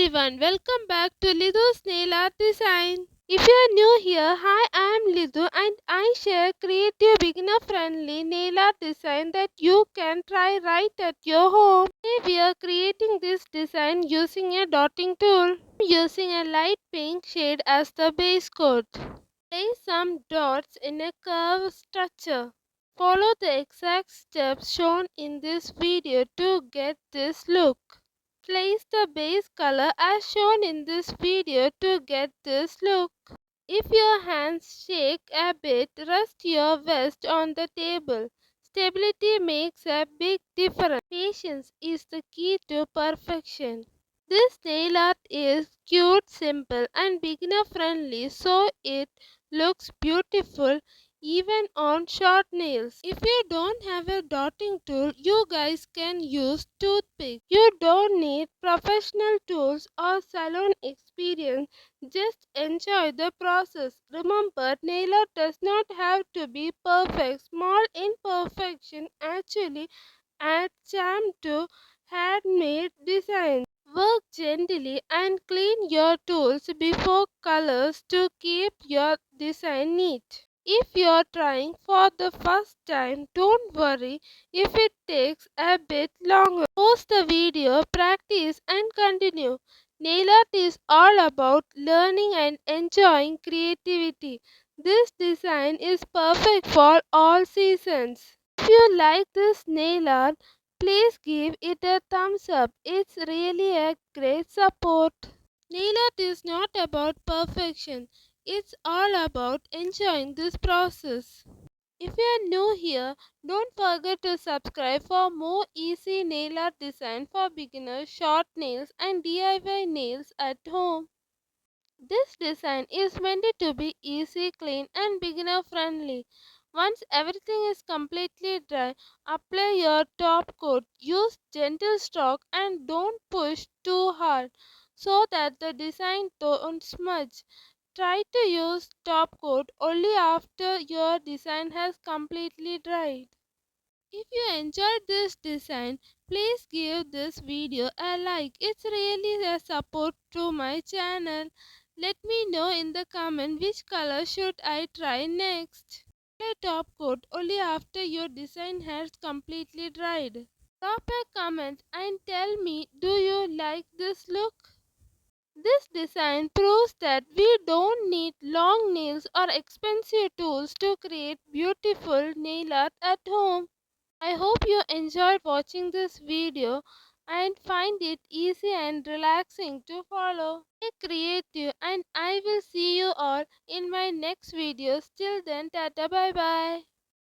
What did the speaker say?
everyone, welcome back to Lithu's Nail Art Design. If you are new here, hi, I am Lithu and I share creative beginner-friendly nail art design that you can try right at your home. Today we are creating this design using a dotting tool. I am using a light pink shade as the base coat. Place some dots in a curved structure. Follow the exact steps shown in this video to get this look. Place the base color as shown in this video to get this look. If your hands shake a bit, rest your vest on the table. Stability makes a big difference. Patience is the key to perfection. This nail art is cute, simple and beginner friendly, so it looks beautiful even on short nails. If you don't have a dotting tool, you guys can use toothpick. You don't need professional tools or salon experience. Just enjoy the process. Remember, nail art does not have to be perfect. Small imperfection actually add charm to handmade designs. Work gently and clean your tools before colors to keep your design neat. If you're trying for the first time, don't worry if it takes a bit longer. Pause the video, practice and continue. Nail art is all about learning and enjoying creativity. This design is perfect for all seasons. If you like this nail art, please give it a thumbs up. It's really a great support. Nail art is not about perfection. It's all about enjoying this process. If you are new here, don't forget to subscribe for more easy nail art design for beginners, short nails and DIY nails at home. This design is meant to be easy, clean and beginner friendly. Once everything is completely dry, apply your top coat. Use gentle stroke and don't push too hard so that the design don't smudge. Try to use top coat only after your design has completely dried. If you enjoyed this design, please give this video a like. It's really a support to my channel. Let me know in the comment which color should I try next. Apply top coat only after your design has completely dried. Drop a comment and tell me, do you like this look? This design proves that we don't need long nails or expensive tools to create beautiful nail art at home. I hope you enjoyed watching this video and find it easy and relaxing to follow. Stay creative and I will see you all in my next videos. Till then, tata, bye bye.